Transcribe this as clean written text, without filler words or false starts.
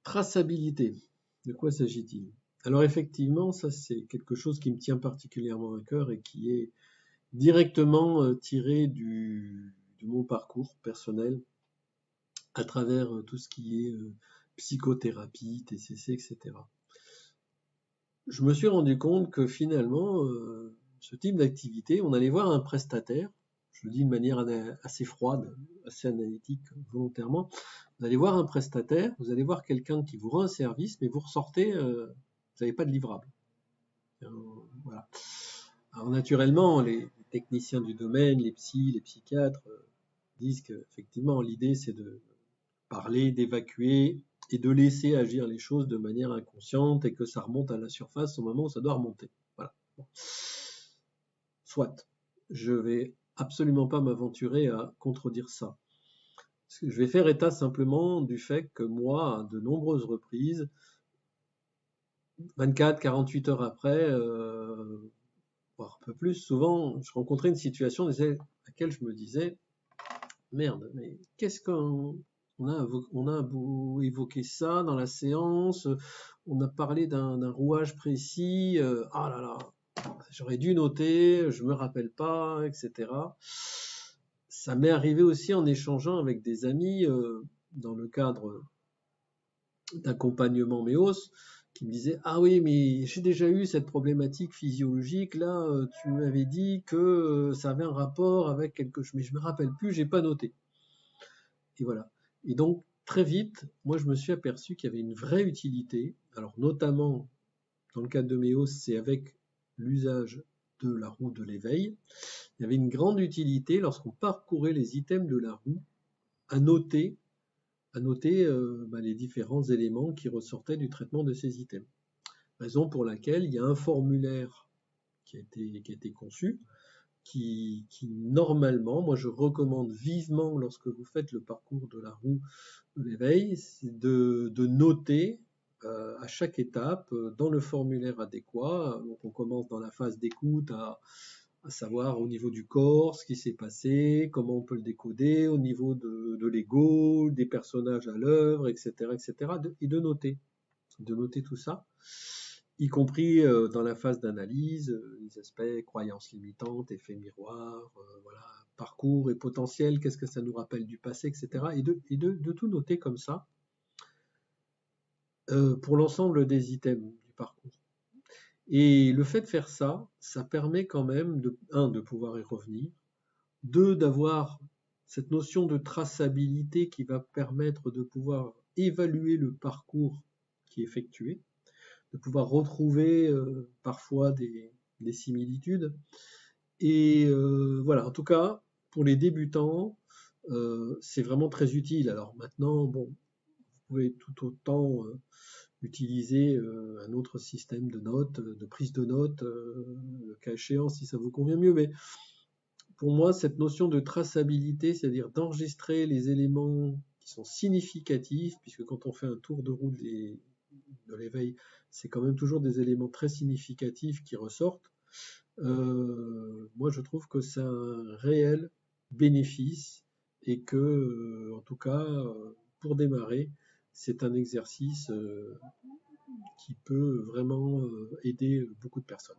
Traçabilité. De quoi s'agit-il? Alors effectivement, ça c'est quelque chose qui me tient particulièrement à cœur et qui est directement tiré de mon parcours personnel à travers tout ce qui est psychothérapie, TCC, etc. Je me suis rendu compte que finalement, ce type d'activité, on allait voir un prestataire, je le dis de manière assez froide, assez analytique volontairement, vous allez voir un prestataire, vous allez voir quelqu'un qui vous rend un service, mais vous ressortez, vous n'avez pas de livrable. Voilà. Alors naturellement, les techniciens du domaine, les psys, les psychiatres disent qu'effectivement, l'idée c'est de parler, d'évacuer et de laisser agir les choses de manière inconsciente et que ça remonte à la surface au moment où ça doit remonter. Voilà. Bon. Soit. Je vais absolument pas m'aventurer à contredire ça. Je vais faire état simplement du fait que moi, à de nombreuses reprises, 24, 48 heures après, voire un peu plus, souvent, je rencontrais une situation dans laquelle je me disais, merde, mais qu'est-ce qu'on on a évoqué ça dans la séance, on a parlé d'un rouage précis, ah là là, j'aurais dû noter, je me rappelle pas, etc. Ça m'est arrivé aussi en échangeant avec des amis dans le cadre d'accompagnement MEOS qui me disaient ah oui mais j'ai déjà eu cette problématique physiologique là, tu m'avais dit que ça avait un rapport avec quelque chose, mais je me rappelle plus, j'ai pas noté. Et voilà. Et donc, très vite, moi, je me suis aperçu qu'il y avait une vraie utilité. Alors, notamment, dans le cadre de MEOS, c'est avec l'usage de la roue de l'éveil. Il y avait une grande utilité lorsqu'on parcourait les items de la roue à noter, les différents éléments qui ressortaient du traitement de ces items. Raison pour laquelle il y a un formulaire qui a été conçu qui normalement, moi je recommande vivement lorsque vous faites le parcours de la roue de l'éveil, c'est de noter à chaque étape dans le formulaire adéquat. Donc on commence dans la phase d'écoute à savoir au niveau du corps ce qui s'est passé, comment on peut le décoder, au niveau de l'ego, des personnages à l'œuvre, etc., etc., et de noter tout ça, y compris dans la phase d'analyse, les aspects croyances limitantes, effets miroirs, voilà, parcours et potentiel, qu'est-ce que ça nous rappelle du passé, etc. Et de tout noter comme ça pour l'ensemble des items du parcours. Et le fait de faire ça, ça permet quand même, de pouvoir y revenir, d'avoir cette notion de traçabilité qui va permettre de pouvoir évaluer le parcours qui est effectué, de pouvoir retrouver parfois des similitudes. Et voilà, en tout cas, pour les débutants, c'est vraiment très utile. Alors maintenant, bon, vous pouvez tout autant utiliser un autre système de notes, de prise de notes, le cas échéant, si ça vous convient mieux. Mais pour moi, cette notion de traçabilité, c'est-à-dire d'enregistrer les éléments qui sont significatifs, puisque quand on fait un tour de roue de l'éveil, c'est quand même toujours des éléments très significatifs qui ressortent. Moi, je trouve que c'est un réel bénéfice et que, en tout cas, pour démarrer, c'est un exercice qui peut vraiment aider beaucoup de personnes.